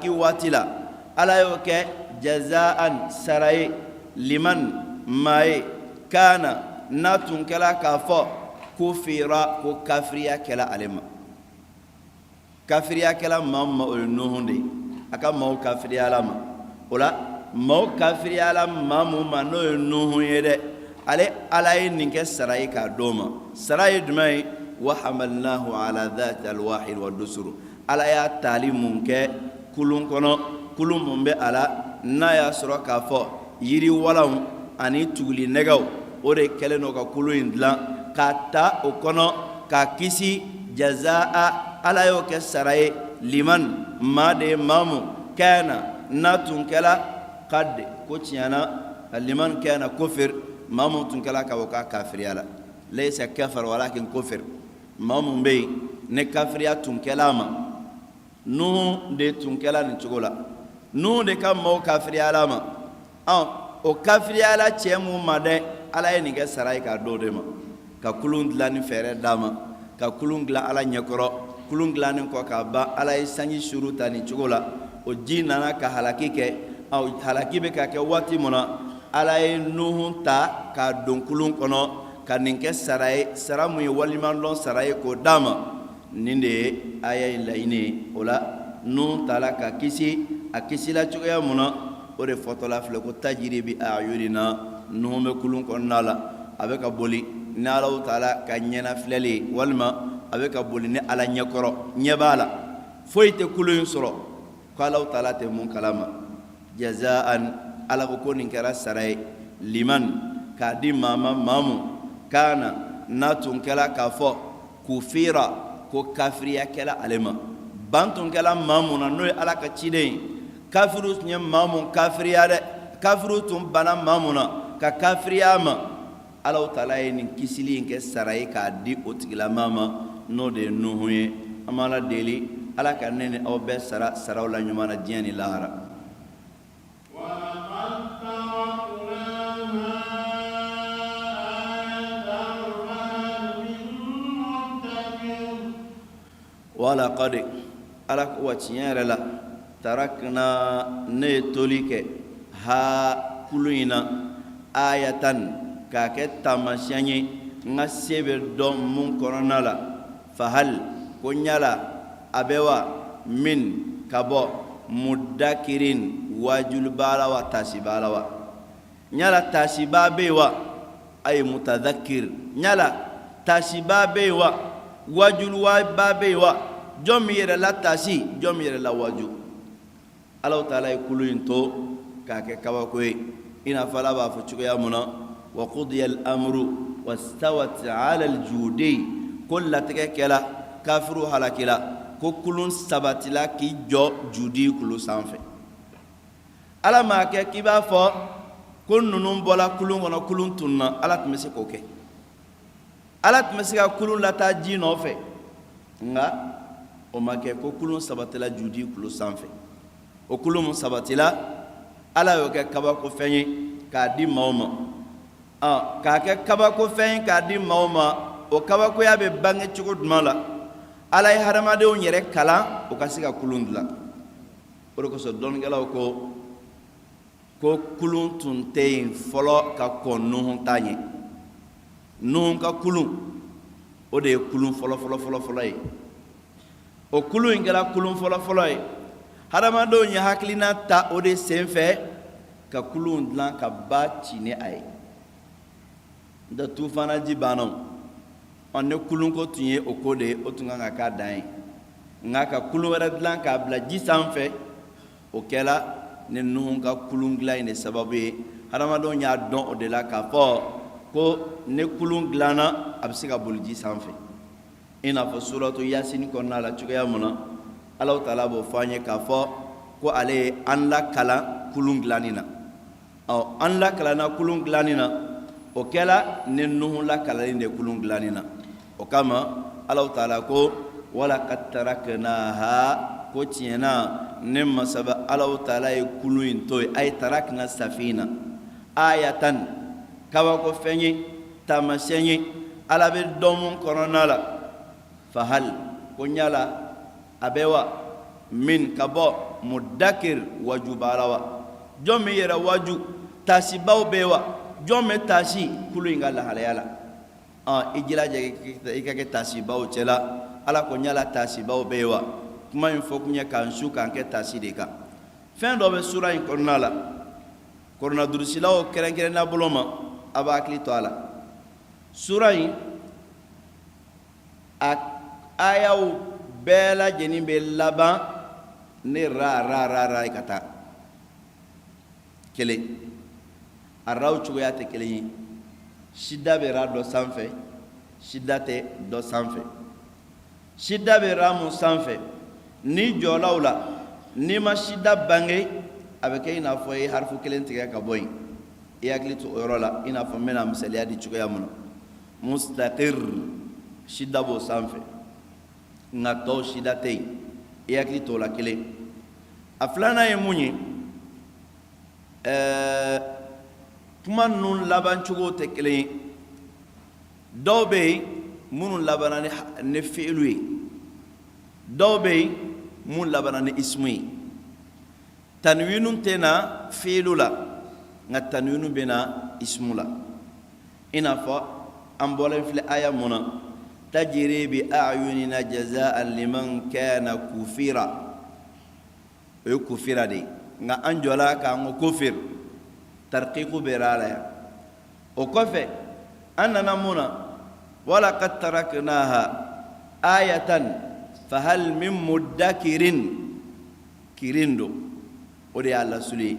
ki watila ala yo ke jazaan sarai liman mai kana natun kala kafo kufira ko kafriya kala alima kafriya kala mamma ul nuhunde aka mau kafriya lama ola mau kafriya lama mamu mano nuhu yede ale alay ninke sarai ka doma sarai dumai wa hamalnahu ala dhat alwahid wa dusur ala ya talimun ke kulun kono kulun mumbe ala na ya sura kafo yiri walam ani tuguli negaw ore keleno ka kulun indla kata o kono ka kisi jazaa ala yo ke sarai liman made mamu kana natun kala qad ko tiana liman kana kufir mamu tun kala ka waka kafiriyala laysa kafar walakin kufir mamu be ne kafiriya tun kala ma nu de tun kala ni chugola nu de kam mo kafiriyala ma o kafiriyala chemu made ala ni ga sarai ka do de ma ka kulun dilani fere dama ka kulun gla ala nyakoro kulun gla ni ko ka ba ala sanyi shuruta ni chugola o jinana ka halaki ke au halaki be ka ke wati mona ala ye nuhu ta ka don kulun kono ka nin kɛ sara ye sara mun ye walimadɔn sara ye k'o d'a ma nin de ye aya in laɲini o la nuhu taala ka kisi a kisila cogoya mun na o de fɔtɔla filɛ ko tajiri bi ayunina nuhu bɛ kulun kɔnɔna la a bɛ ka boli ni Alahu taala ka ɲɛnafilɛli ye walima a bɛ ka boli ni ala ɲɛkɔrɔ ɲɛ b'a la foyi tɛ kulun in sɔrɔ ko Alahu taala tɛ mun kalama jazaan ala ko nin kɛra sara ye liman k'a di mama mamu kana natun kɛla k'a fɔ kufira ko kafiriya kɛla ale ma ban tun kɛla mamu na n'o ye ala ka ciden ye kafiru tun ye mamu kafiriya dɛ kafiru tun bana mamu na ka kafiriya ma Alahu taala ye nin kisili in kɛ sara ye k'a di o tigilama ma n'o de ye nuhu ye an b'a la deli ala ka ne ni aw bɛɛ sara saraw la ɲuman na diɲɛ ni lahara. wala qad ala ko waciyara la tarakna ne tolike ha kuluina ayatan ka ke tamashanye ngasebe dom mun korona la fahal kunyala abewa min kabo mudakirin wajul bala wa tasibala wa nyala tasiba bewa ay mutadhakkir nyala tasiba bewa wajul wa babewa jom yere la tasi jom yere la waju Allah taala kuluin to ka ke kabako ina fala ba fu cuya muna wa qudiya al amru wastawat ala al judi kullataka kala kafiru halakila ko kulun sabatila ki jo judi kulu sanfe ala ma ke kiba fo ko nunun bola kulun gono kulun tunna ala tmese ko ke ala tmese ka kulun lata ji no fe nga o ma ke ko kulun sabatila judi kulu sanfe o kulun sabatila ala yo ke kaba ko fenyi ka di mawma ka ke kaba ko fenyi ka di mawma o kaba ko ya be bange chugo dmala ala yi haramade o nyere kala o ka siga kulun dula o ko so don gala ko kulun tun teyin folo ka ko nuhun tanye nuhun ka kulun o de kulun folo yi o kulun ingala kulun folo yi hadamado nya haklina ta o de senfe ka kulun dlan ka ba chine ay da tufana jibano onne kulun ko tunye o kode o tunga ka dan nga ka kulun wara dlan ka bla jisanfe o kela ne nuhun ka kulun glay ne sababu hadamado nya don o de la ka fo ko ne kulun glana absika bulji sanfe ina fa suratu yasin ko na la chugaya muna Allah taala bo fanye ka fo ko ale an la kala kulun glanina aw an la kala na kulun glanina o kela ne nuhun la kala ne kulun glanina o kama Allah taala ko wala qad taraknaha ko tiena ne masaba Allah taala e kulun toy ay tarakna safina ayatan kawa ko fenyi tamasenyi ala be domun korona la fahal kunyala abewa min kabo muddakir waju barawa jom yera waju tasi baw bewa jom tasi kulu ingala halayala ijila jage ikake tasi baw cela ala ko nyala tasi baw bewa kuma in fok nya kan su kan ke tasi de ka fen do be sura in kornala korna dursilaw keren na boloma abakli to ala sura in ayaw bela jeni be laban ne ra ikata kele araw chugoya te kele shida be ra do sanfe shida te do sanfe shida be ra mu sanfe ni jolawla ni ma shida bange abeke ina fo e harfu kelen tiga ka boy yakli to orola ina fo mena misaliya di chugoya mun mustaqir shida bo sanfe nga to shida te yakli to la kele aflana ye munyi kuma nun laban chugo te kele dobe munun labanani ne fi'lu dobe mun labanani ismi tanwinun tena fi'lu la nga tanwinu bena ismu la ina fa ambolen fil aya muna tajri bi a'yunina jazaa'an liman kana kufira e kufira de nga anjola ka ngo kufir tarqiqu berala o kofe annana muna wala qad taraknaha ayatan fahal min muddakirin kirindo o de alla suli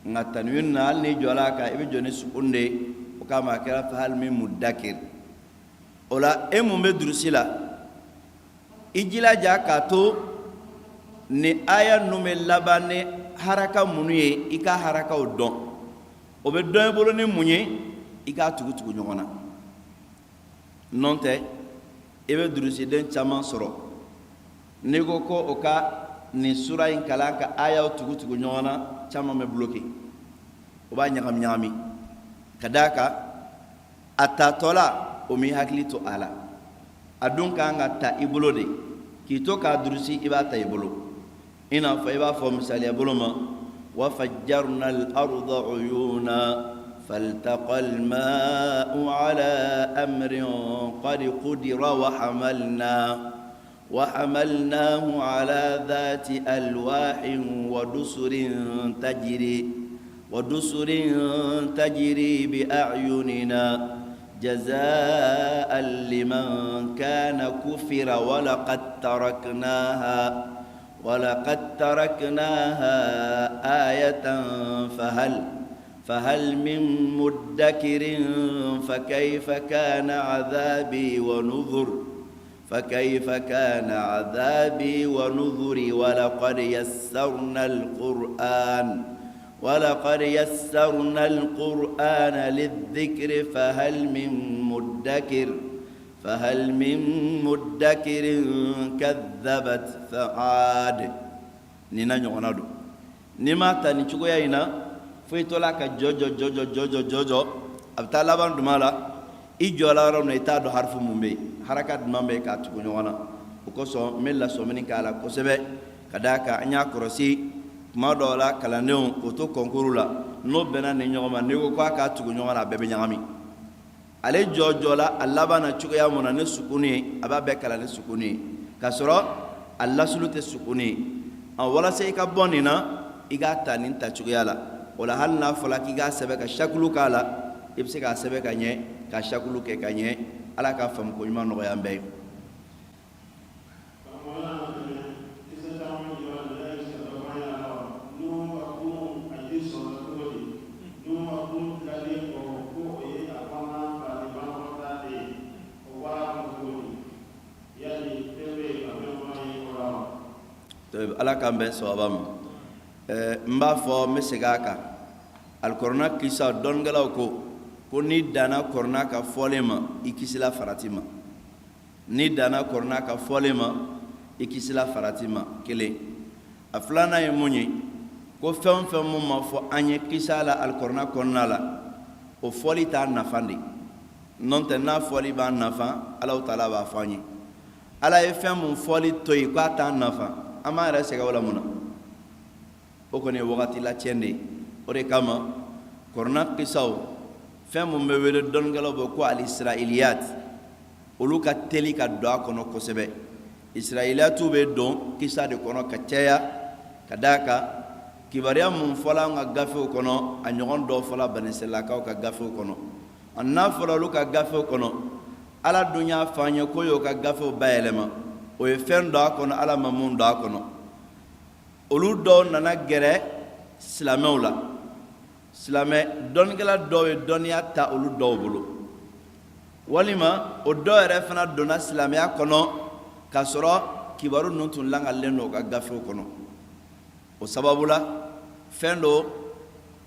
nga tanwin na ni jola ka ibe joni sukunde o kama kala fahal min muddakir ola emu medrusila ijila jakato ni aya numel labane haraka munuye ika haraka odon obe don bolo ni munye ika tugutugu nyona nonte ebe drusi den chaman soro nego ko oka ni sura in kalaka aya tugutugu nyona chama me bloqué oba nyami kadaka atatola omi hakli to ala adun ka nga ta ibulo de ki to ka drusi ibata ibulo ina fa iba fo misali ibulo ma wa fajjarna al-ardha uyuna faltaqa al-ma'u ala amrin qad qudira wa hamalnahu ala dhati alwahin wa dusurin tajri bi a'yunina جزاء لمن كان كفر ولقد تركناها آية فهل من مدكر فكيف كان عذابي ونذر ولقد يسرنا القرآن للذكر فهل من مدكر كذبت ثعاد نينا نيونادو نيما تاني تشوغو ياينا فيتولا كا جوجو ابتالا بان دومالا ايجولا رام نيتادو حرف مومبي حركات مامبي كا تشوغو نيوانا وكوسو ميلا سومنين كالا كوسبه كداكا انيا كروسي ma do la kalandew oto konkuru la no bena ne nyoma ne ko ka tugu nyoma na bebe nyami ale jojo la allaba na chugo ya mona ne sukuni aba be kala ne sukuni kasoro alla sulute sukuni an wala sai ka bonina iga tanin ta chugo ya la wala hal na fala ki ga sebe ka shakulu kala ibse ka sebe ka nye ka shakulu ke ka nye ala ka fam ko nyuma no ya mbe ala kan ben sawabam mba fo mesigaka al corona kisa don galaw ko ni dana corona ka folema ikisila faratima ni dana corona ka folema ikisila faratima kele aflana ye munyi ko fem mo ma fo anye kisala al corona konnala o foli ta nafandi non te na foli ba nafa ala taala ba fani ala ye fem mo foli toy ko ta nafa ama ra sega wala muna o kɔni ye wagati la tiɲɛ de ye o de kama korona kisaw fɛn mun bɛ wele dɔnnikɛlaw bɛ ko al-israiliyat olu ka teli ka don a kɔnɔ kosɛbɛ israiliyatu bɛ don kisa de kɔnɔ ka caya ka d'a kan kibaruya mun fɔla an ka gafew kɔnɔ a ɲɔgɔn dɔw fɔla Bani Israilakaw ka gafew kɔnɔ a n'a fɔra olu ka gafew kɔnɔ ala dun y'a fɔ an ye ko y'o ka gafew bayɛlɛma o ye fɛn dɔ a kɔnɔ ala ma mun don a kɔnɔ olu dɔw nana gɛrɛ silamɛw la silamɛ dɔnnikɛla dɔw ye dɔnniya ta olu dɔw bolo walima o dɔw yɛrɛ fana donna silamɛya kɔnɔ k'a sɔrɔ kibaru ninnu tun langalen don o ka gafew kɔnɔ o sababu la fɛn dɔ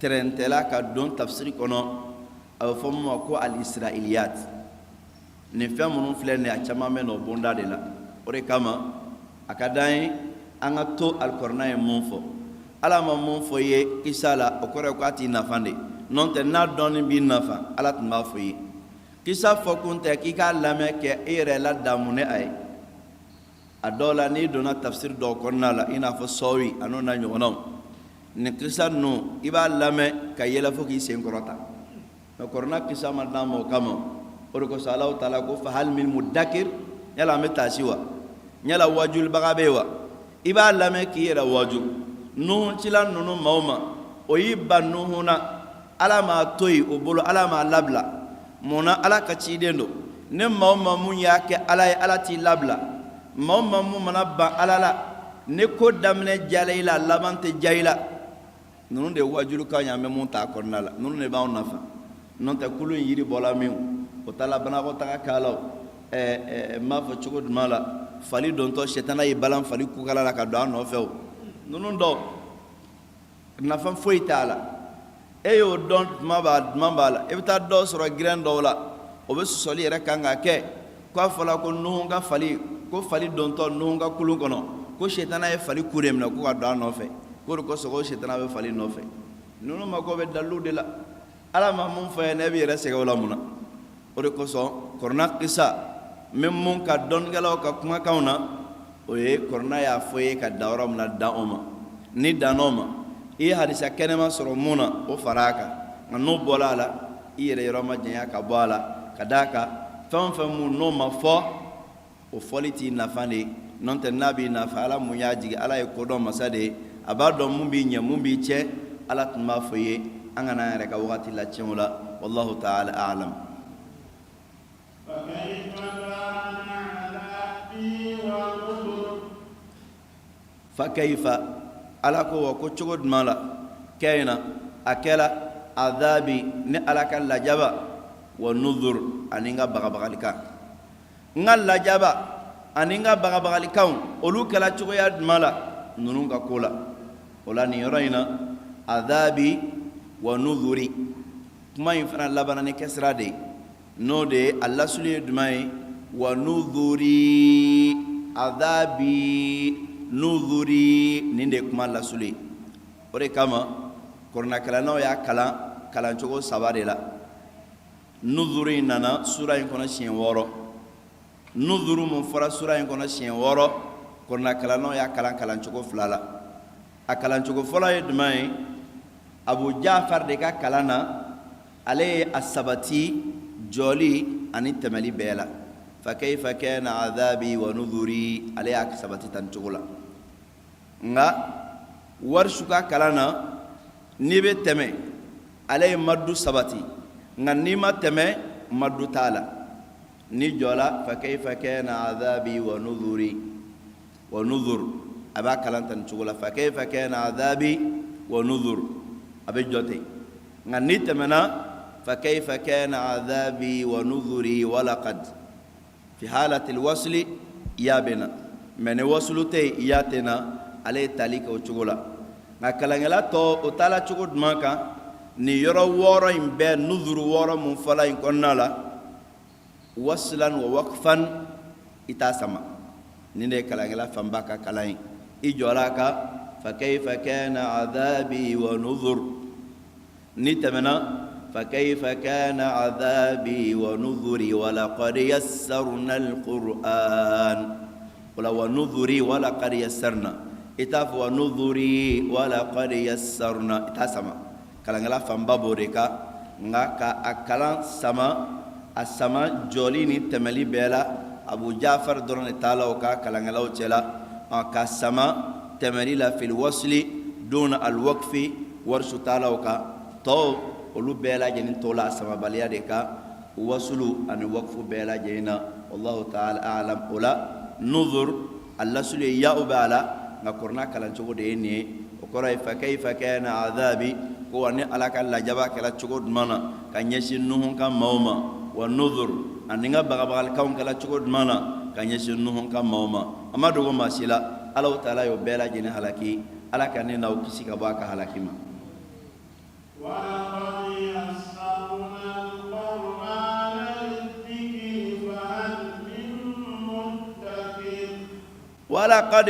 tɛrɛntɛla ka don tafsiri kɔnɔ a bɛ fɔ min ma ko al-israiliyat nin fɛn minnu filɛ nin ye a caman bɛ na o bonda de la o de kama a ka d'an ye an ka to alikɔrɔna ye mun fɔ ala ma mun fɔ i ye kisa la o kɔrɔ ye ko a t'i nafa de n'o tɛ n'a dɔɔni b'i nafa ala tun b'a fɔ i ye kisa fɔ kun tɛ k'i k'a lamɛn kɛ e yɛrɛ la damu ni a ye a dɔw la n'i donna tafsiri dɔw kɔnɔna la i n'a fɔ sɔwi a n'o na ɲɔgɔnnaw nin kisa ninnu i b'a lamɛn ka yɛlɛ fo k'i sen kɔrɔta mɛ korona kisa ma d'an ma o kama o de kosɔn Alahu taala ko fa hal min mudakir yala an bɛ taasi wa yala wajulibaga bɛ yen wa i b'a lamɛn k'i yɛrɛ waju nuhu cila ninnu maa o ma o y'i ban nuhu na ala m'a to yen o bolo ala m'a labila munna ala ka ciden don ne maa o maa mun y'a kɛ ala ye ala t'i labila maa o maa mun mana ban ala la ne ko daminɛ jala i la a laban tɛ ja i la ninnu de ye wajulukan ye an bɛ mun ta a kɔnɔna la ninnu de b'anw nafa n'o tɛ kulu in yiri bɔla min o ta la banakɔtaga k'a la n b'a fɔ cogo jumɛn la fali dontɔ sɛtana y'i balan fali kukala la ka don a nɔfɛ o ninnu dɔw nafa foyi t'a la e y'o dɔn tuma b'a la i bɛ taa dɔw sɔrɔ girɛn dɔw la o bɛ sɔsɔli yɛrɛ kan ka kɛ ko a fɔra ko nuhu ka fali ko fali dontɔ nuhu ka kulun kɔnɔ ko sɛtana ye fali ku de minɛ ko ka don a nɔfɛ ko de kosɔn ko sɛtana bɛ fali nɔfɛ ninnu mako bɛ dalilu de la ala ma mun fɔ ye ne bɛ yɛrɛ sɛgɛn o la mun na o de kosɔn korona kisa min mun ka dɔnnikɛlaw ka kumakanw na o ye korona y'a fɔ ye ka dan yɔrɔ min na dan o ma ni dan o ma i ye hadisa kɛnɛma sɔrɔ mun na o fara a kan nka n'o bɔra a la i yɛrɛ yɔrɔ ma janya ka bɔ a la ka d'a kan fɛn o fɛn mun n'o ma fɔ o fɔli t'i nafa de ye n'o tɛ n'a b'i nafa ala mun y'a jigin ala ye kodɔn masa de ye a b'a dɔn mun b'i ɲɛ mun b'i cɛ ala tun b'a fɔ i ye an kana an yɛrɛ ka wagati la tiɲɛ o la wallahu ta'ala a'lam. fakaifa ala ko wa ko cogo jumɛn la kɛɲɛna a kɛla azabi ni ala ka lajaba wa nuzur ani n ka bagabagalikan n ka lajaba ani n ka bagabagalikanw olu kɛla cogoya jumɛn la ninnu ka ko la o la nin yɔrɔ in na azabi wa nuzuri kuma in fana labanna ni kɛsira de ye n'o de ye a lasuli ye jumɛn ye wa nuzuri azabi nuzuri nin de kuma lasuli o de kama kɔrɔnakalanaw y'a kalan cogo saba de la nuzuri nana sura in kɔnɔ siɲɛ 6 nuzuru mun fɔra sura in kɔnɔ siɲɛ 6 kɔrɔnakalanaw y'a kalan cogo 2 la a kalan cogo fɔlɔ ye jumɛn ye Abu Ja'far de ka kalan na ale ye a sabati jɔli ani tɛmɛli bɛɛ la fakaifa kana azabi wa nuzuri ale y'a sabati tan cogo la nga Warshu ka kalan na n'i bɛ tɛmɛ ale ye maddu sabati nga n'i ma tɛmɛ maddu t'a la ni jɔla fakaifa kana azabi wa nuzuri wa nuzur a b'a kalan tan cogo la fakaifa kana azabi wa nuzur a bɛ jɔ ten nga n'i tɛmɛna fakaifa kana azabi wa nuzuri walaqad fi halatil wasli ya bena mɛ ni wasulu tɛ ya tɛ na ale ye tali kɛ o cogo la nka kalankɛla tɔ o taala cogo jumɛn kan nin yɔrɔ 6 in bɛɛ nuzuru 6 mun fɔla in kɔnɔna la waslan wa waqfan i t'a sama nin de ye kalankɛla fanba ka kalan ye i jɔla a kan fakaifa kana azabi wa nuzur ni tɛmɛna فكيف كان عذابي ونذري ولقد يسرنا القرآن ولا ونذري ولقد يسرنا ita fo nudhuri wala qad yassarna ita sama kalangala famba boreka nga ka akalan sama asama joli ni temeli bela Abu Ja'far doron taala o ka kalangala o cela ka sama temeli la fil wasli duna al waqfi warshu taala o ka to olu bela jeni tola sama baliya de ka wasulu an waqfu bela jena wallahu ta'ala a'lam ula nuzur alla suli ya ubala nga korna kalan cogo de ne o kora fa kayfa kana azabi ko ne alaka la jaba kala cogo mana kan yesin nuhun kan mauma wa nuzur aninga bagabagal kaun kala cogo mana kan yesin nuhun kan mauma amadu go masila allah ta'ala yo bela jeni halaki alaka ne na o kisi ka ba ka halaki ma wala qad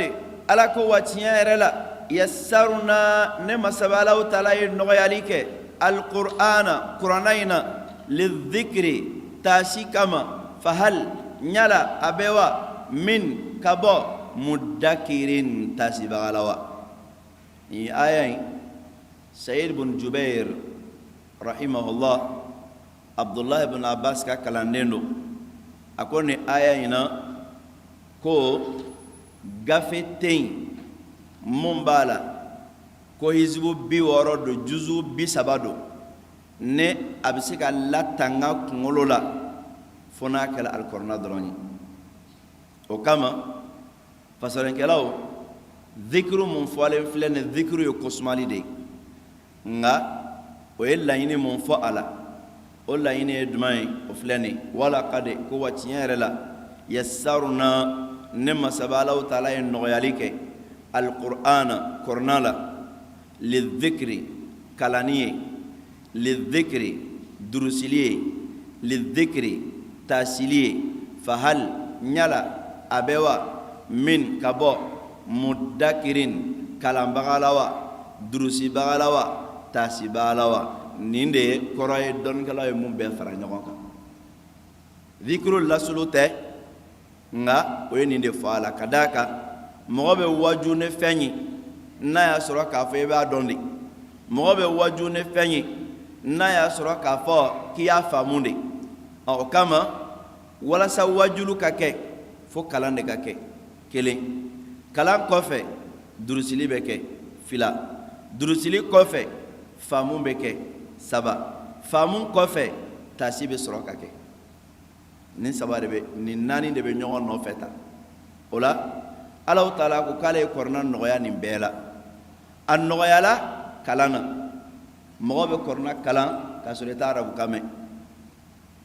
ala ko watiya rela yassarna ne masabala taala noyalike alqur'ana qur'anaina lidhikri tashikama fahal nyala abewa min kabo mudakirin tasibalawa ni ayai sayyid ibn jubair rahimahullah abdullah ibn abbas ka kalandendo akone ayaina ko gafetein mumbala ko hizbu bi woro do juzu bi sabado ne abisika latanga kungolola fona kala alqur'ana droni o kama fasaran kelaw dhikru mun fale flene dhikru yo kosmali de nga o ella yini mun fa ala o la yini dmai o flene wala qad ko watiere la yassarna nema sabalaw taala en noyalike alqur'ana kornala lidhikri kalaniye lidhikri durusiliye lidhikri tasiliye fahal nyala abewa min kabo mudakirin kalambagalawa durusibagalawa tasibalawa ninde koroye don kala mum be fara nyoka dhikru lasulute nga o ni de fala kadaka mo be waju ne fenyi na ya soro ka fo e ba dondi mo be waju ne fenyi na ya soro ka fo ki ya famunde o kama wala sa wajulu ka ke fo kalande ka ke kele kalan kofe durusili be ke fila durusili kofe famun be ke saba famun kofe tasibe soro ka ke nin saba de be nin nani de be nyogon no feta ola allah taala ko kale korna noya nin bela an noya la kalana mo be korna kalan ka sore ta arabu kame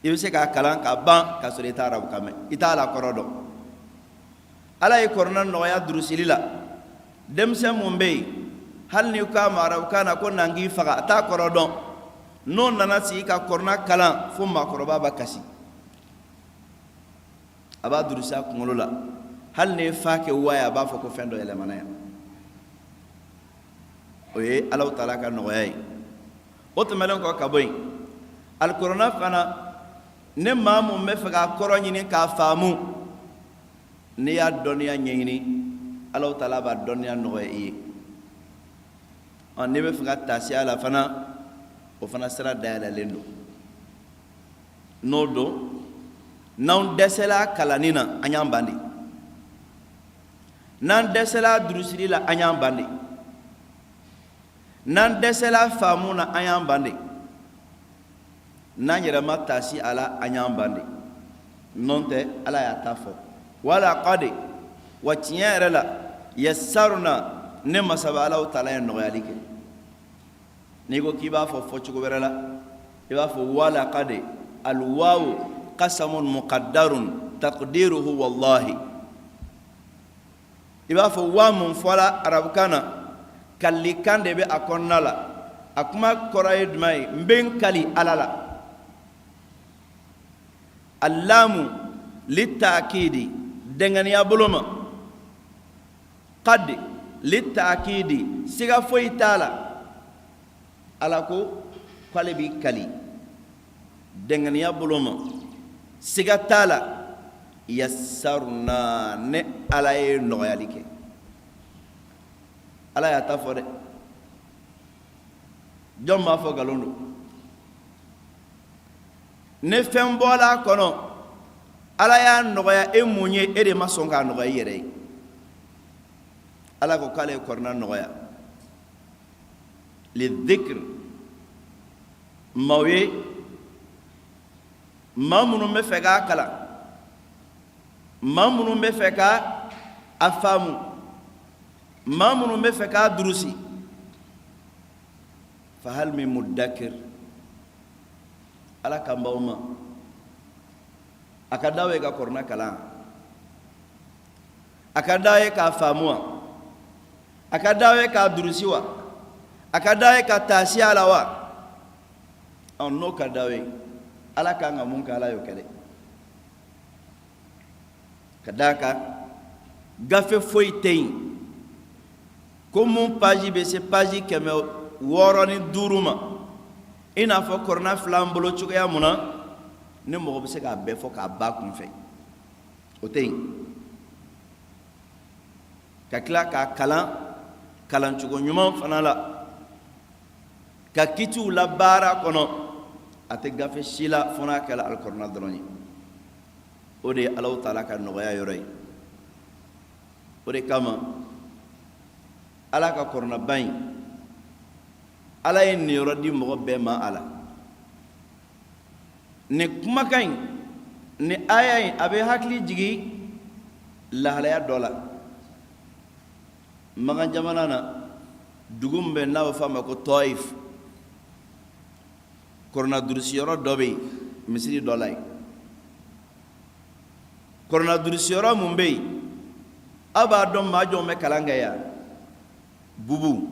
ibse ka kalan ka ban ka sore ta arabu kame itala korodo ala e korna noya durusilila demse mumbe hal ni ka marabu kana ko nangi faga ta korodo non nana si ka korna kalan fu ma koroba ba kasi aba durusa kungolola hal ne fake waya ba fa ko fendo ele manaya oye allah taala ka noyay o to melen ko kaboy alqur'ana fana ne mamu me fa koro nyini ka famu ne ya doniya nyini allah taala ba doniya noyay on ne be fa tasi ala fana o fana sira dayala lendo nodo nan desela kalanina anyam bandi nan desela durusili la anyam bandi nan desela famuna anyam bandi nan yera matasi ala anyam bandi nonte ala ya tafo wala qad wa tiyara la yassarna ne masabala taala en noyalike ni go kiba fo chugo berala iba fo wala qad al waw قسم مقدر تقديره والله iba fo wa mun fola arabukana kalli kande be akonnala akuma koraid mai mben kali alala allamu litakidi dengani abuluma qad litakidi siga foitala alako qalbi kali dengani abuluma sigatala yassarna ne alaye noyalike ala y'a ta fɔ dɛ jɔn b'a fɔ nkalon don ne fɛn bɔla a kɔnɔ ala y'a nɔgɔya e mun ye e de ma sɔn k'a nɔgɔya i yɛrɛ ye ala ko k'ale ye kɔrɔna nɔgɔya lidhikr maaw ye maa minnu bɛ fɛ k'a kalan maa minnu bɛ fɛ k'a faamu maa minnu bɛ fɛ k'a durusi fahal min muddakir ala kan baw ma a ka d'aw ye ka kɔrɔna kalan a ka d'aw ye k'a faamu wa a ka d'aw ye k'a durusi wa a ka d'aw ye ka taasi a la wa n'o ka d'aw ye ala kan ka mun kɛ ala y'o kɛ dɛ ka d'a kan gafe foyi tɛ yen ko mun paji bɛ se paji 605 ma i n'a fɔ kɔrɔna fila bolo cogoya mun na ne mɔgɔ bɛ se k'a bɛɛ fɔ k'a ba kun fɛ o tɛ yen ka tila k'a kalan cogo ɲuman fana la ka kitiw la baara kɔnɔ a tɛ gafe si la fo n'a kɛra alikɔrɔna dɔrɔn ye o de ye Alahu Taala ka nɔgɔya yɔrɔ ye o de kama ala ka kɔrɔnaba in ala ye nin yɔrɔ di mɔgɔ bɛɛ ma a la nin kumakan in nin aya in a bɛ hakili jigi lahalaya dɔ la Magan jamana na dugu min bɛ n'a bɛ f'a ma ko Tɔif kɔrɔna durusi yɔrɔ dɔ bɛ yen misiri dɔ la yen kɔrɔna durusi yɔrɔ mun bɛ yen aw b'a dɔn maa jɔnw bɛ kalan kɛ yan bubu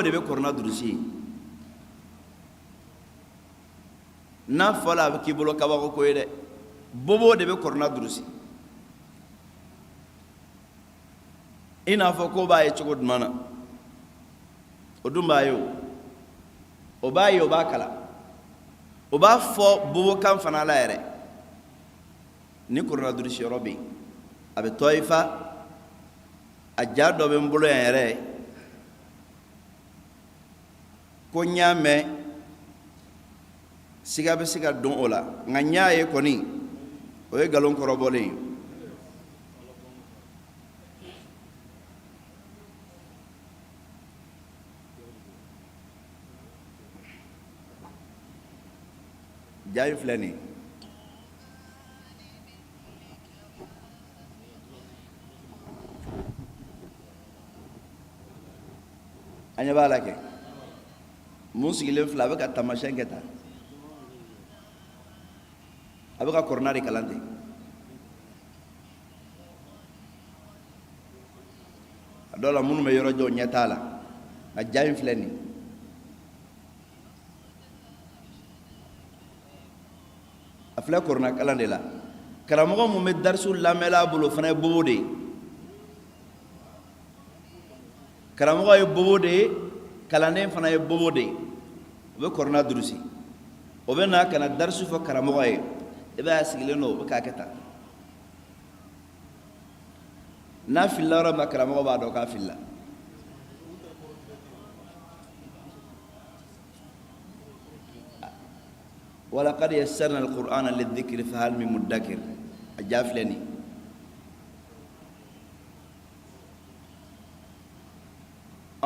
de bɛ kɔrɔna durusi ye n'a fɔla a bɛ k'i bolo kabako ko ye dɛ bobo de bɛ kɔrɔna durusi i n'a fɔ ko b'a ye cogo jumɛn na o dun b'a ye o b'a ye o b'a kala o b'a fɔ bobo kan fana la yɛrɛ ni kɔrɔna durusi yɔrɔ bɛ yen a bɛ Tɔyifa a ja dɔ bɛ n bolo yan yɛrɛ ko n y'a mɛn siga bɛ se ka don o la nka n y'a ye kɔni o ye nkalon kɔrɔbɔlen ye ja in filɛ nin ye an ɲɛ b'a la kɛ mun sigilen filɛ a bɛ ka taamasiyɛn kɛ tan a bɛ ka kɔrɔna de kalan ten a dɔw la minnu bɛ yɔrɔ jɔ ɲɛ t'a la nka ja in filɛ nin ye a filɛ kɔrɔna kalan de la karamɔgɔ mun bɛ darisu lamɛnla a bolo o fana ye bobo de ye karamɔgɔ ye bobo de ye kalanden fana ye bobo de ye o bɛ kɔrɔna durusi o bɛ na ka na darisu fɔ karamɔgɔ ye i b'a ye a sigilen don o bɛ k'a kɛ tan n'a filila yɔrɔ min na karamɔgɔ b'a dɔn k'a filila walaqad yassarna al-Qur'ana lidhikri fahal min muddakir a ja filɛ nin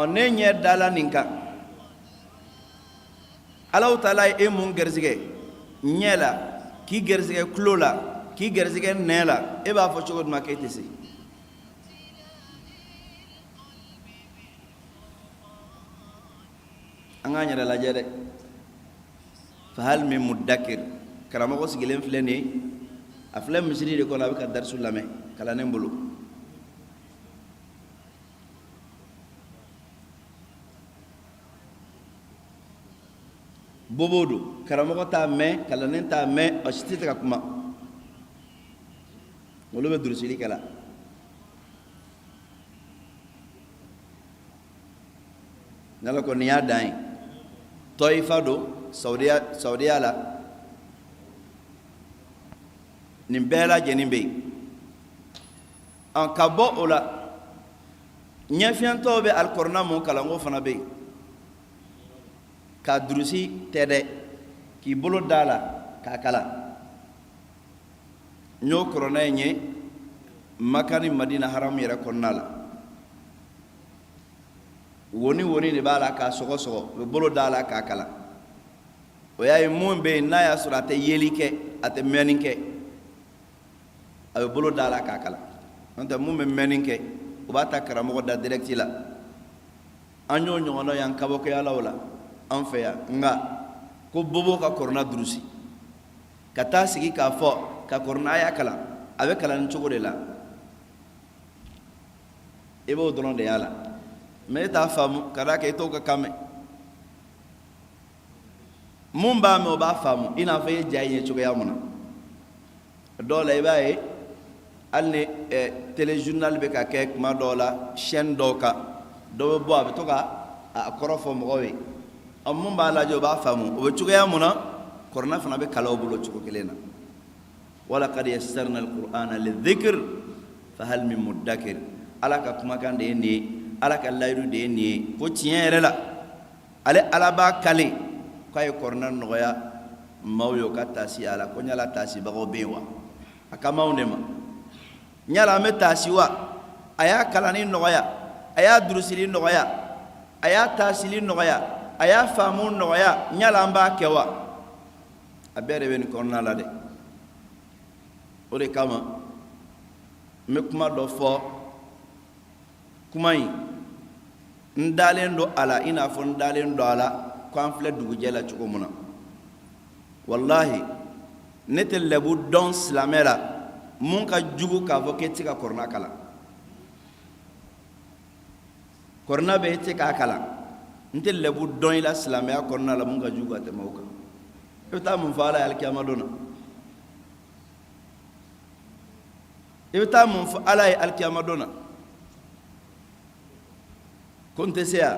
ne ɲɛ dala nin kan Alahu Taala ye e mun gɛrisigɛ ɲɛ la k'i gɛrisigɛ tulo la k'i gɛrisigɛ nɛ la e b'a fɔ cogo jumɛn k'e tɛ se an k'an yɛrɛ lajɛ dɛ fahal min muddakir karamɔgɔ sigilen filɛ nin ye a filɛ misiri de kɔnɔ a bɛ ka darisu lamɛn kalannen bolo bobo do karamɔgɔ t'a mɛn kalannen t'a mɛn a si tɛ ka kuma olu bɛ durusili kɛ la n'ala ko nin y'a dan ye Tɔyifa do Saudiya la nin bɛɛ lajɛlen bɛ yen ka bɔ o la ɲɛfiyɛntɔw bɛ alikuranɛ mun kalan ko fana bɛ yen ka durusi tɛdɛ k'i bolo da la k'a kalan n y'o kuranɛ in ye Maka ni Madina haramu yɛrɛ kɔnɔna la woni de b'a la k'a sɔgɔsɔgɔ u bɛ bolo da la k'a kalan o y'a ye mun bɛ yen n'a y'a sɔrɔ a tɛ yeli kɛ a tɛ mɛnni kɛ a bɛ bolo da la k'a kalan n'o tɛ mun bɛ mɛnni kɛ u b'a ta karamɔgɔ da direct la an y'o ɲɔgɔnna y'an kabakɛyalaw la an fɛ yan nka ko bobo ka kuranɛ durusi ka taa sigi k'a fɔ ka kuranɛ aya kalan a bɛ kalan ni cogo de la i b'o dɔrɔn de y'a la mais e t'a faamu ka d'a kan i t'o ka kan mɛn mun b'a mɛn o b'a faamu i n'a fɔ i ye ja in ye cogoya mun na dɔw la i b'a ye hali ni téléjournal bɛ ka kɛ kuma dɔw la chaîne dɔw kan dɔ bɛ bɔ a bɛ to ka a kɔrɔ fɔ mɔgɔw ye mun b'a lajɛ o b'a faamu o bɛ cogoya mun na kuranɛ fana bɛ kalan o bolo cogo kelen na walaqad yassarna alqur'ana lidhikr fahal min muddakir ala ka kumakan de ye nin ye ala ka layidu de ye nin ye ko tiɲɛ yɛrɛ la ale ala b'a kale k'a ye kuranɛ nɔgɔya maaw ye o ka taasi a la ko ɲala taasibagaw bɛ yen wa a ka maaw de ma ɲala an bɛ taasi wa a y'a kalanni nɔgɔya a y'a durusili nɔgɔya a y'a taasili nɔgɔya a y'a faamu nɔgɔya ɲala an b'a kɛ wa a bɛɛ de bɛ nin kɔnɔna la dɛ o de kama n bɛ kuma dɔ fɔ kuma in n dalen don a la i n'a fɔ n dalen don a la ko an filɛ dugujɛ la cogo min na walahi ne tɛ lɛbu dɔn silamɛ la mun ka jugu k'a fɔ k'e tɛ ka kuranɛ kalan kuranɛ bɛ e tɛ k'a kalan n tɛ lɛbu dɔn i la silamɛya kɔnɔna la mun ka jugu ka tɛmɛ o kan i bɛ taa mun fɔ ala ye alikiyama don na i bɛ taa mun fɔ ala ye alikiyama don na ko n tɛ se yan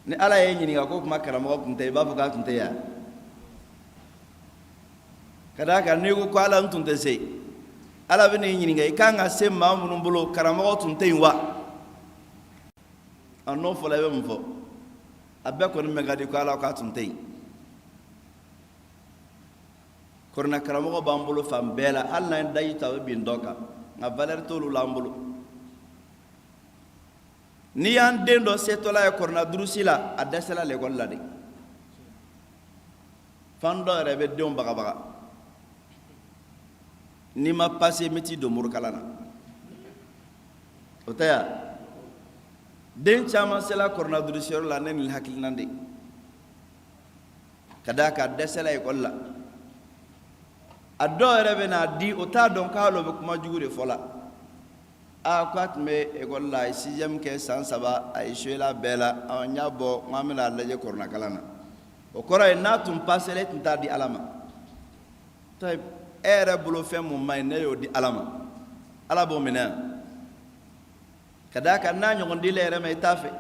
ni ala ye ɲininka ko kuma karamɔgɔ tun tɛ i b'a fɔ k'a tun tɛ yan ka d'a kan n'i ko ala n tun tɛ se ala bɛ n'i ɲininka i kan ka se maa minnu bolo karamɔgɔ tun tɛ yen wa a n'o fɔla i bɛ mun fɔ a bɛɛ kɔni mɛn ka di ko ala k'a tun tɛ yen kuranɛ karamɔgɔ b'an bolo fan bɛɛ la hali n'an ye daji ta o bɛ bin dɔ kan nka valeur t'olu la an bolo n'i y'an den dɔ setɔla ye kuranɛ durusi la a dɛsɛla l'école la de fan dɔ yɛrɛ bɛ denw bagabaga n'i ma passé n bɛ t'i don morikalan na o tɛ yan den caman sela kuranɛ durusiyɔrɔ la ne ni hakilina de ka d'a kan a dɛsɛla école la a dɔw yɛrɛ bɛ n'a di o t'a dɔn k'a lo bɛ kuma jugu de fɔ la ko a tun bɛ école la a ye 6e kɛ san 3 a ye joué la bɛɛ la n y'a bɔ n k'an bɛna lajɛ kuranɛ kalan na o kɔrɔ ye n'a tun passé la e tun t'a di ala ma e yɛrɛ bolo fɛn mun man ɲi ne y'o di ala ma ala b'o minɛ yan ka d'a kan n'a ɲɔgɔn dila yɛrɛ ma i t'a fɛ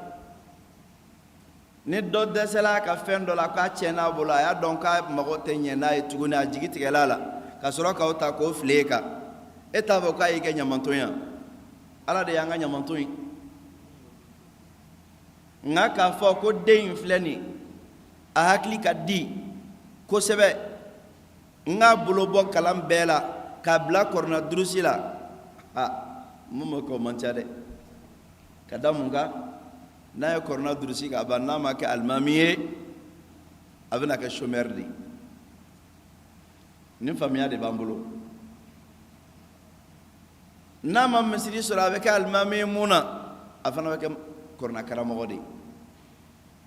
ni dɔ dɛsɛla a ka fɛn dɔ la k'a tiɲɛna a bolo a y'a dɔn k'a mago tɛ ɲɛ n'a ye tuguni a jigi tigɛla a la ka sɔrɔ k'aw ta k'o fili e kan e t'a fɔ k'a y'i kɛ ɲamanton ye ala de y'an ka ɲamanton ye nka k'a fɔ ko den in filɛ nin a hakili ka di kosɛbɛ n k'a bolo bɔ kalan bɛɛ la k'a bila kuranɛ durusi la mun ma kɛ o man ca dɛ ka da mun kan n'a ye kuranɛ durusi k'a ban n'a ma kɛ alimami ye a bɛna kɛ chômeur de ye nin faamuya de b'an bolo n'a ma misiri sɔrɔ a bɛ kɛ alimami ye mun na a fana bɛ kɛ kuranɛ karamɔgɔ de ye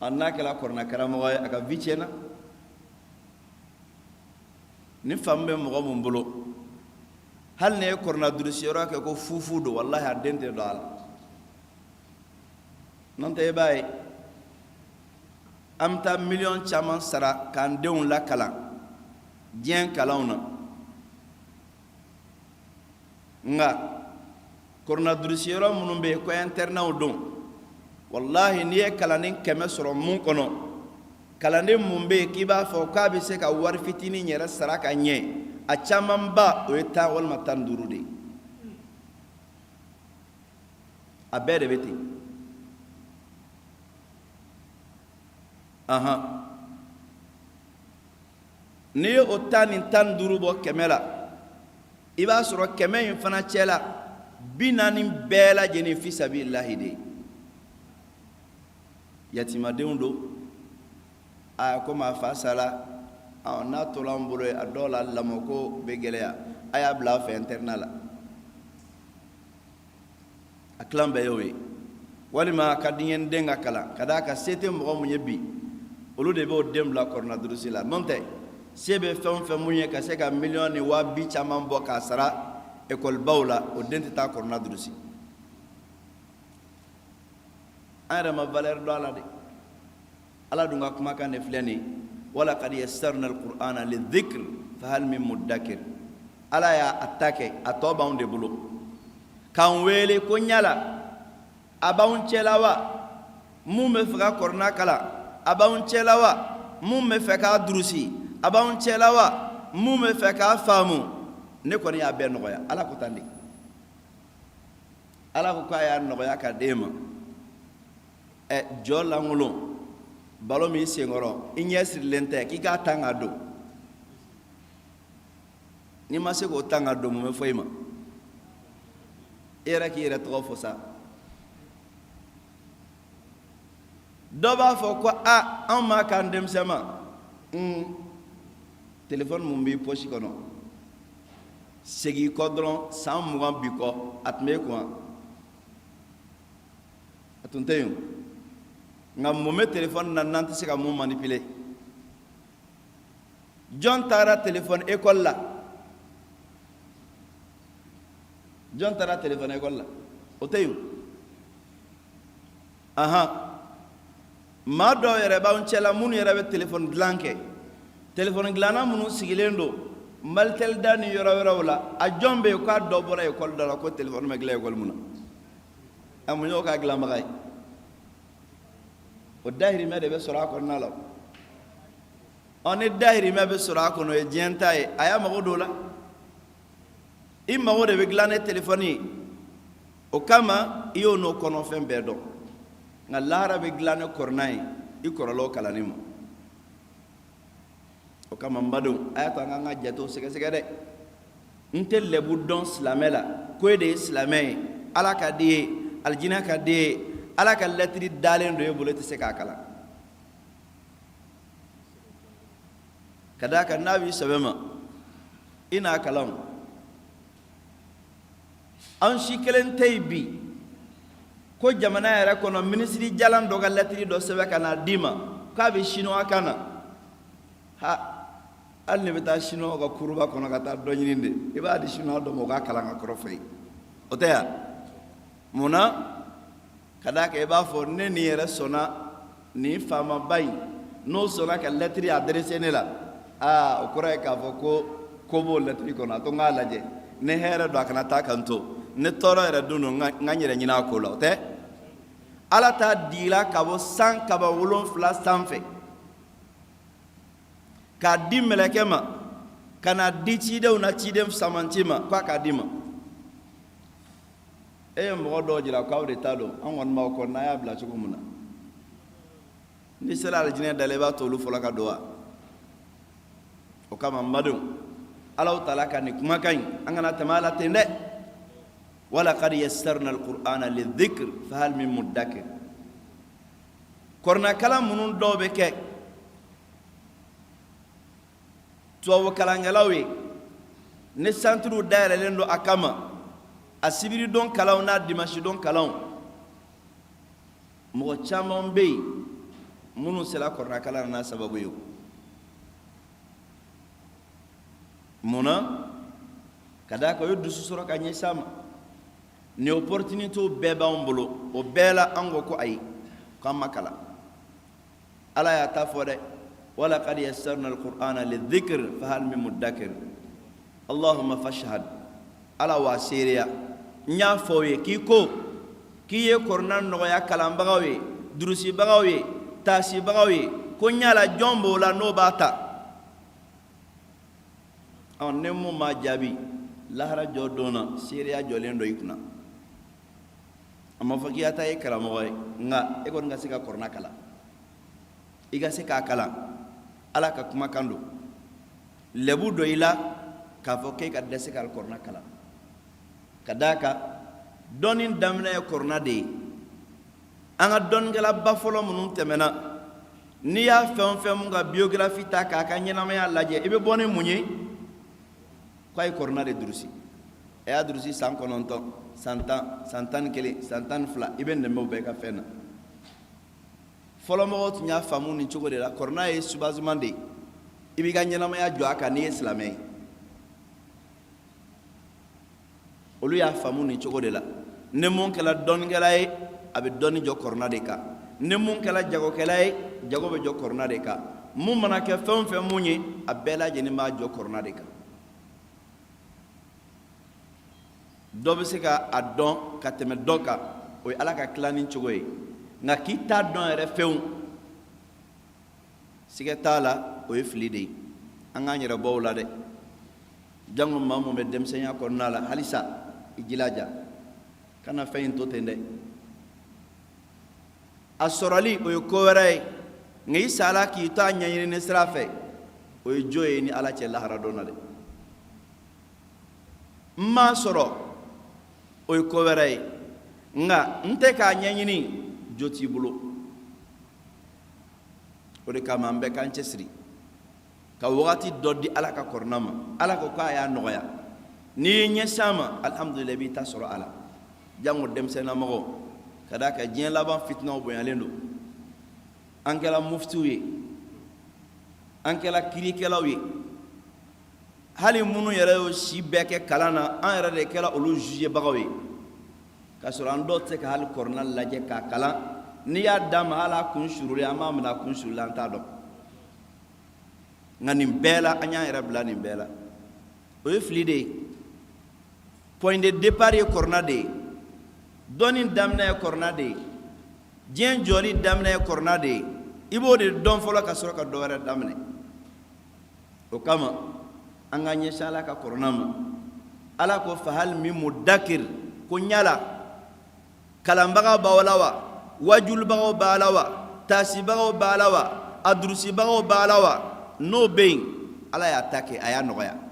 n'a kɛra kuranɛ karamɔgɔ ye a ka vie tiɲɛna ni faamu bɛ mɔgɔ mun bolo hali ni ye kuranɛ durusiyɔrɔ kɛ ko fufu don walahi a den tɛ don a la n'o tɛ i b'a ye an bɛ taa miliyɔn caman sara k'an denw lakalan diɲɛ kalanw na nka kuranɛ durusiyɔrɔ minnu bɛ yen ko internat don walahi n'i ye kalanden 100 sɔrɔ mun kɔnɔ kalanden mun bɛ yen k'i b'a fɔ k'a bɛ se ka wari fitinin yɛrɛ sara ka ɲɛ a caman ba o ye 10 walima 15 de ye a bɛɛ de bɛ ten n'i ye o 10 ni 15 bɔ 100 la i b'a sɔrɔ 100 in fana cɛ la 40 bɛɛ lajɛlen fi sabilillahi de yatimadenw don a komi a fa sala n'a tola an bolo a dɔw la lamɔko bɛ gɛlɛya a y'a bila a fɛ internat la a tilan bɛɛ y'o ye walima ka di n ye n den ka kalan ka d'a kan se tɛ mɔgɔ mun ye bi olu de b'o den bila kɔrɔna durusi la n'o tɛ se bɛ fɛn o fɛn mun ye ka se ka miliyɔn ni 200 caman bɔ k'a sara ekɔlibaw la o den tɛ taa kɔrɔna durusi an yɛrɛ ma valeur dɔn a la de ala dun ka kumakan de filɛ nin ye wala qad yassarna alqur'ana lidhikr fahal min muddakir ala y'a ta kɛ a tɔ b'anw de bolo k'an wele ko ɲala a b'anw cɛla wa mun bɛ fɛ ka kɔrɔna kalan a b'anw cɛla wa mun bɛ fɛ k'a durusi a b'anw cɛla wa mun bɛ fɛ k'a faamu ne kɔni y'a bɛɛ nɔgɔya ala ko tan de ala ko k'a y'a nɔgɔya ka d'e ma jɔ lankolon balo min senkɔrɔ i ɲɛ sirilen tɛ k'i k'a tan ka don n'i ma se k'o tan ka don mun bɛ fɔ i ma e yɛrɛ k'i yɛrɛ tɔgɔ fɔ sa dɔ b'a fɔ ko anw m'a k'an denmisɛn ma téléphone mun b'i poche kɔnɔ segin kɔ dɔrɔn san 20 bi kɔ a tun b'e kun a tun tɛ yen nka mun bɛ téléphone na n'an tɛ se ka mun manipuler jɔn taara téléphone école la jɔn taara téléphone école la o tɛ yen maa dɔw yɛrɛ b'anw cɛla minnu yɛrɛ bɛ téléphone dilan kɛ téléphone dilanna minnu sigilen don Malitel da ni yɔrɔ wɛrɛw la a jɔn bɛ yen k'a dɔ bɔra école dɔ la ko téléphone bɛ dilan école mun na a mun y'o k'a dilanbaga ye o dahirimɛ de bɛ sɔrɔ a kɔnɔna la ni dahirimɛ bɛ sɔrɔ a kɔnɔ o ye diɲɛ ta ye a y'a mago don o la i mago de bɛ dilan ni téléphone ye o kama i y'o n'o kɔnɔfɛn bɛɛ dɔn nka lahara bɛ dilan ni kɔrɔna ye i kɔrɔlaw kalanni ma o kama n badenw a y'a to an k'an ka jatew sɛgɛsɛgɛ dɛ n tɛ lɛbu dɔn silamɛ la ko e de ye silamɛ ye ala ka di ye alijinɛ ka di ye ala ka lɛtiri dalen don e bolo e tɛ se k'a kalan ka d'a kan n'a b'i sɛbɛ ma i n'a kalan an si kelen tɛ yen bi ko jamana yɛrɛ kɔnɔ minisiri jalan dɔ ka lɛtiri dɔ sɛbɛn ka n'a d'i ma k'a bɛ chinois kan na hali ne bɛ taa chinois ka kuruba kɔnɔ ka taa dɔ ɲini de i b'a di chinois dɔ ma o k'a kalan ka kɔrɔ fɔ ye o tɛ yan mun na ka d'a kan i b'a fɔ ne nin yɛrɛ sɔnna nin faamaba in n'o sɔnna ka lɛtiri adressé ne la o kɔrɔ ye k'a fɔ ko b'o lɛtiri kɔnɔ a to n k'a lajɛ ne hɛrɛ don a kana taa kan to ne tɔɔrɔ yɛrɛ don n ka n yɛrɛ ɲini a ko la o tɛ ala t'a dila ka bɔ san kaba 7 sanfɛ k'a di mɛlɛkɛ ma ka na di cidenw na ciden samanci ma k'a k'a di ma e ye mɔgɔ dɔw jira k'aw de t'a dɔn an kɔni b'aw kɔ n'a y'a bila cogo min na ni sera alijinɛ da la i b'a to olu fɔlɔ ka don wa o kama n badenw alaw taala ka nin kumakan in an kana tɛmɛ a la ten dɛ walaqad yassarna alqur'ana lidhikr fahal min muddakir kɔrɔnakalan minnu dɔw bɛ kɛ tubabu kalankɛlaw ye ni santiriw dayɛlɛlen don a kama a sibiri don kalanw n'a dimanche don kalanw mɔgɔ caman bɛ yen minnu sera kɔrɔnakalan n'a sababu ye mun na ka d'a kan o ye dusu sɔrɔ ka ɲɛsin a ma ni opportunité bɛɛ b'anw bolo o bɛɛ la an ko ayi k'an ma kalan ala y'a ta fɔ dɛ walaqad yassarna alqur'ana lidhikr fahal min muddakir allahumma fashhad ala wa seereya n y'a fɔ ye k'i ye kɔrɔna nɔgɔya kalanbagaw ye durusibagaw ye taasibagaw ye ko n y'a la jɔn b'o la n'o b'a ta ne mun m'a jaabi lahara jɔ don na seereya jɔlen dɔ i kunna amma fakiyata e kala mo nga e gon nga sika korna kala iga sika kala ala ka kuma kando lebu do ila ka fo ke ka dese kal korna kala kadaka donin damna e korna de anga don gala bafolo munun temena ni ya fɛn fɛn mun ka biographie ta k'a ka ɲɛnamaya lajɛ i bɛ bɔ ni mun ye k'a ye kɔrɔna de durusi a y'a durusi san 9 san 10 san 11 san 12 i bɛ nɛmɛ o bɛɛ ka fɛn na fɔlɔ mɔgɔw tun y'a faamu nin cogo de la kɔrɔna ye soubassement de ye i b'i ka ɲɛnamaya jɔ a kan n'i ye silamɛ ye olu y'a faamu nin cogo de la ni mun kɛra dɔnnikɛla ye a bɛ dɔnni jɔ kɔrɔna de kan ni mun kɛra jagokɛla ye jago bɛ jɔ kɔrɔna de kan mun mana kɛ fɛn o fɛn mun ye a bɛɛ lajɛlen b'a jɔ kɔrɔna de kan dɔ bɛ se ka a dɔn ka tɛmɛ dɔ kan o ye ala ka tilanni cogo ye nka k'i t'a dɔn yɛrɛ fɛnw siga t'a la o ye fili de ye an k'an yɛrɛ bɔ o la dɛ jango maa mun bɛ denmisɛnninya kɔnɔna la halisa i jilaja kana fɛn in to ten dɛ a sɔrɔli o ye ko wɛrɛ ye nka i sala k'i to a ɲɛɲini sira fɛ o ye jo ye ni ala cɛ lahara dɔn na dɛ n m'a sɔrɔ o ye ko wɛrɛ ye nka n tɛ k'a ɲɛɲini jo t'i bolo o de kama an bɛɛ k'an cɛsiri ka wagati dɔ di ala ka kɔrɔna ma ala ko k'a y'a nɔgɔya n'i ye ɲɛsin a ma alhamdulilayi i b'i ta sɔrɔ a la jango denmisɛnninlamɔgɔ ka d'a kan diɲɛ laban fitinaw bonyalen don an kɛra muftiw ye an kɛra kirikɛlaw ye hali minnu yɛrɛ y'o si bɛɛ kɛ kalan na an yɛrɛ de kɛra olu jugebagaw ye k'a sɔrɔ an dɔw tɛ se ka hali kɔrɔna lajɛ k'a kalan n'i y'a d'a ma hali a kun surulen an b'a minɛ a kun surulen an t'a dɔn nka nin bɛɛ la an y'an yɛrɛ bila nin bɛɛ la o ye fili de ye point de départ ye kɔrɔna de ye dɔnni daminɛ ye kɔrɔna de ye diɲɛ jɔli daminɛ ye kɔrɔna de ye i b'o de dɔn fɔlɔ ka sɔrɔ ka dɔ wɛrɛ daminɛ o kama an ka ɲɛsin ala ka kɔrɔna ma ala ko fahal min mudakir ko ɲala kalanbaga b'aw la wa wajulibagaw b'a la wa taasibagaw b'a la wa a durusibagaw b'a la wa n'o bɛ yen ala y'a ta kɛ a y'a nɔgɔya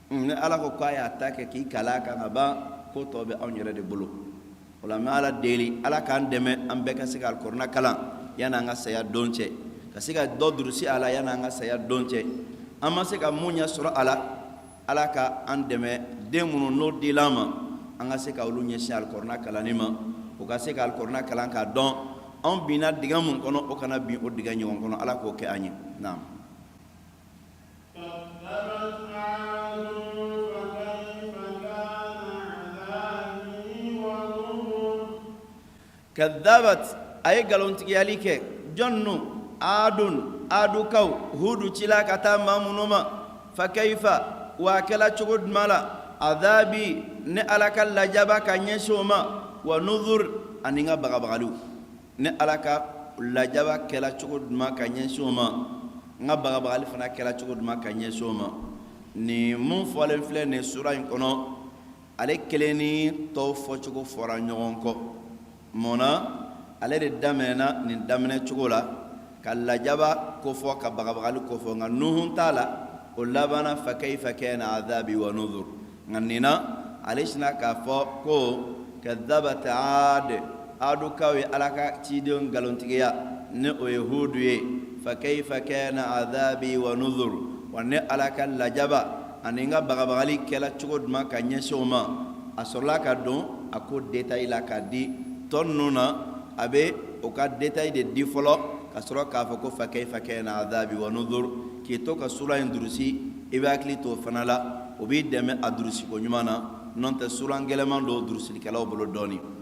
ni ala ko k'a y'a ta kɛ k'i kala a kan ka ban ko tɔ bɛ anw yɛrɛ de bolo o la n bɛ ala deli ala k'an dɛmɛ an bɛɛ ka se ka alikɔrɔna kalan yanni an ka saya don cɛ ka se ka dɔ durusi a la yanni an ka saya don cɛ an ma se ka mun ɲɛ sɔrɔ a la ala ka an dɛmɛ den minnu n'o dila an ma an ka se ka olu ɲɛsin alikɔrɔna kalanni ma o ka se ka alikɔrɔna kalan k'a dɔn anw binna dingɛ mun kɔnɔ o kana bin o dingɛ ɲɔgɔn kɔnɔ ala k'o kɛ an ye naam كذبت أي قالون تجياليك جنو آدوكو هودو تلا كتا مامونوما فكيف واكلا تشغد مالا عذابي نألك اللجبا كنيسوما ونذر أنيغا بغبغلو نألك اللجبا كلا تشغد ما كنيسوما nga bagabagali fana kɛla cogo duma ka ɲɛsin ma ni mun fɔlen filɛ nin sura in kɔnɔ ale kelen ni tɔw fɔcogo fɔra ɲɔgɔn kɔ mɔna ale de daminɛna nin daminɛ cogo la ka lajaba ko fɔ ka bagabagali ko fɔ nka nuhun t'a la o labana fa kayfa kana adhabi wa nudhur nka nin na ale sina k'a fɔ ko kadhabat adu kaw ye ala ka cidenw nkalontigiya ni o ye hudu ye fa kayfa kana adhabi wa nudhur wa ni ala ka lajaba ani n ka bagabagali kɛla cogo duman ka ɲɛsin o ma a sɔrɔla ka don a ko détail la k'a di tɔ ninnu na a bɛ o ka détail de di fɔlɔ ka sɔrɔ k'a fɔ ko fa kayfa kana adhabi wa nudhur k'i to ka sura in durusi i bɛ hakili to o fana la o b'i dɛmɛ a durusiko ɲuman na n'o tɛ sura gɛlɛman don durusilikɛlaw bolo dɔɔnin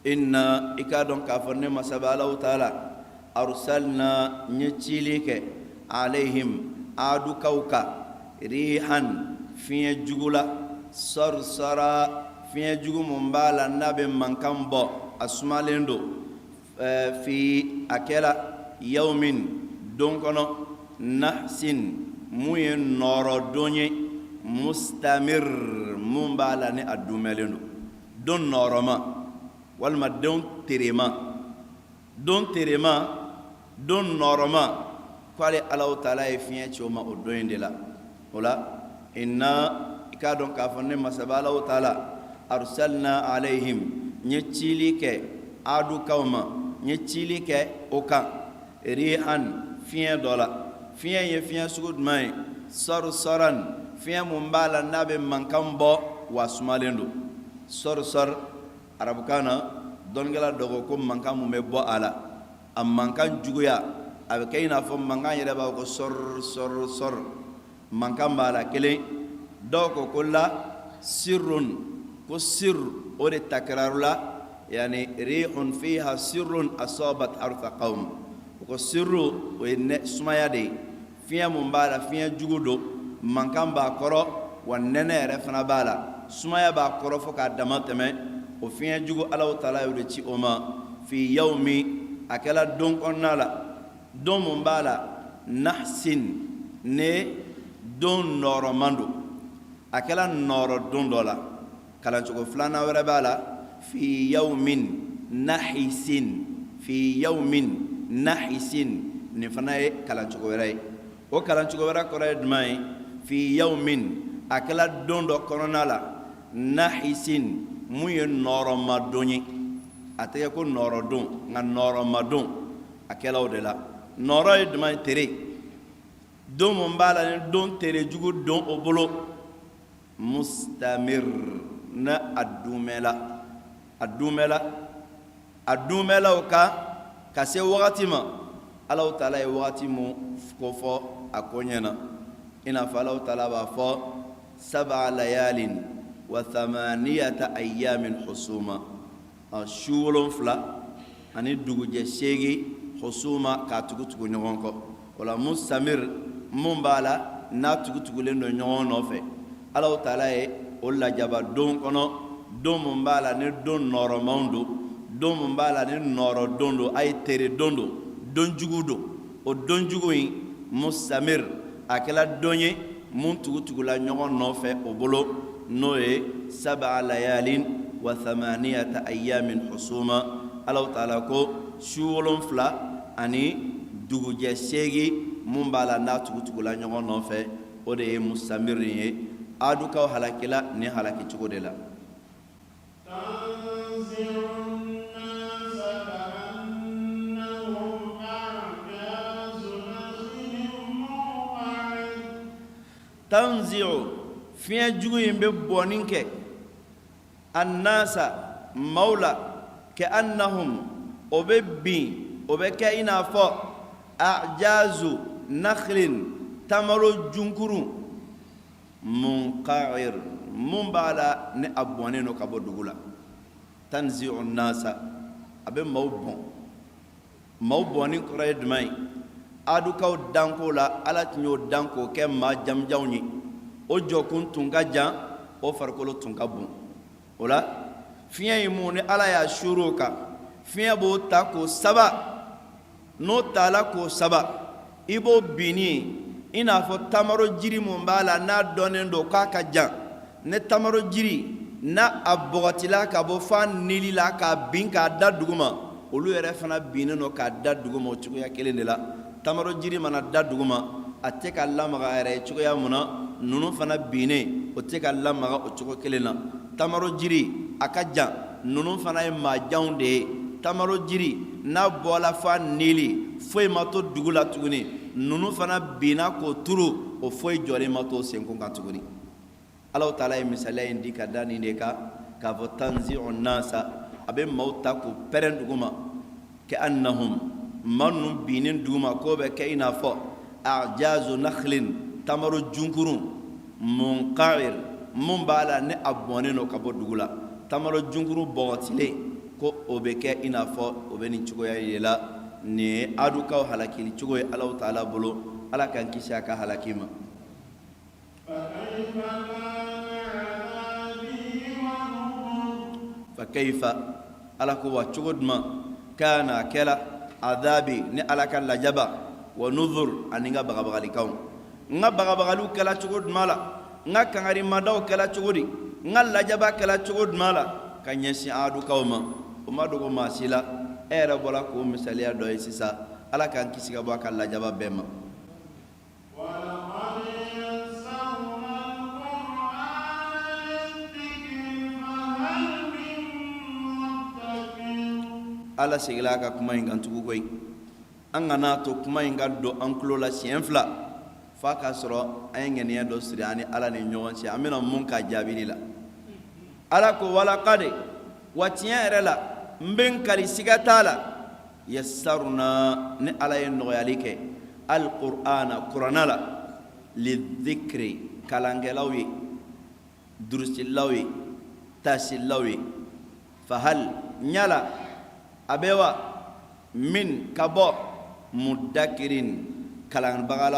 inna ikadon kafanne masabalahu taala arsalna nyechilike alaihim adu kauka rihan fiye jugula sarsara fiye jugu mumbala nabe mankambo asmalendo fi akela yawmin don kono nahsin muye noro donye mustamir mumbala ni adumelendo don noroma walma don terema don noroma kwale Allah taala e fiye choma o doyende la wala inna ikadon ka fonne masabala Allah taala arsalna alaihim nyechilike adu kawma nyechilike okan rihan fiye dola fiye ye fiye sugud mai saran fiye mumbala nabe mankambo wasmalendo sar arabukana dongela dogo ko mankamu me bo ala am mankan juguya abe kayna fo mangan yere ba ko sor mankan bala kele doko kolla sirrun ko sir o de takrarula yani rihun fiha sirrun asabat arfa qaum ko sirru o ne sumaya de fiya mumbala fiya jugudo mankan ba koro wannene refna bala sumaya ba koro fo ka damateme o fiya jugu Allah taala yo de ci oma fi yawmi akala don konnala don mumbala nahsin ne don normando akala noro don dola kala chugo flana wara bala fi yawmin nahisin ne fanaye kala chugo wara o kala chugo wara kora dmai fi yawmin akala don do koronala nahisin muye noro madonyi ataya ko noro don nga noro madon akela odela noro dmai tere don mumbala ne don tere jugo don obolo mustamir na adumela oka kase wakati ma Allah taala e wakati mu ko fo akonyena ina fa Allah taala ba fo 7 layalin wa 8 ayamin husuma ashulun fla ani duguje shegi husuma ka tugutugu nyonko wala mustamir mumbala na tugutugu lendo nyon nofe Allah taala e olla jaba don kono don mumbala ne don noro maundo don mumbala ne noro dondo ay tere dondo don jugudo o don jugoyi mustamir akela donye mun tugutugu la nyon nofe o bolo noe 7 layalin wa 8 ayamin husuma Allah taala ko shuwolon fla ani duguje shegi mumbala na tugutugu la nyon nofe o de mustamir ye adu kaw halakila ni halaki chugo de la tanzi'u fiya jugo yimbe boninke annasa maula ka annahum obebbi obeka ina fo a'jazu nakhlin tamaro junkuru munqa'ir mumbala ne abone no kabo dugula tanzi'u nasa abe mawboni qraid mai adu kaw danko la ala tinyo danko ke ma jamjawni o jokun tunga jan o farkolo tunga bun ola fiya imune ala ya shuruka fiya bo ta ko saba no tala ko saba ibo bini ina fo tamaro jiri mumbala na donendo ka jan ne tamaro jiri na abogotila ka bo fan nilila ka binka daduguma olu yere fana bineno ka daduguma o chugo ya kelende la tamaro jiri mana daduguma ateka lamaga yere chugo ya muna nunu fana bine o teka lamaga o chugo kelena tamaro jiri akaja nunu fana e majaunde tamaro jiri na bola fan nili foi mato dugula tuguni nunu fana bina ko turu o foi jore mato senkon ka tuguni Allah taala e misala indika dani ne ka vo tanzi'u nasa abe mauta ko perenduguma ka annahum manum binin duma ko be kayna fo a'jazu nakhlin tamaru junkurun munqa'ir mumbala ne abone no kabo dugula tamaru junkuru botile ko obeke ina fo obeni chugo ya yela ne adu kaw halakili chugo Allah taala bolo ala kan kisha ka halakima fa kayfa ala ko wa cogoduma kana kala adabi ni ala ka lajaba wa nuzur aninga bagabagalikaw nga bagabagalu kala cogoduma la nga kangari madaw kala cogodi nga lajaba kala cogoduma la ka ɲɛsin adu kawma o ma dogo masila era bola ko misaliya do sisa ala kan kisi ka bɔ a ka lajaba bɛɛ ma ala segila ka kuma in kan tugu koyi an kana to kuma in ka don an tulo la siɲɛ fila f'a ka sɔrɔ an ye ŋaniya dɔ siri ani ala ni ɲɔgɔn cɛ an bɛna mun ka jaabili la ala ko walakade wa tiɲɛ yɛrɛ la n bɛ n kari siga t'a la yassaruna ni ala ye nɔgɔyali kɛ alqur'ana kuranna la lidhikri kalankɛlaw ye durusilaw ye tasilaw ye fahal ɲala a bɛ wa min ka bɔ mudakirin kalanbaga la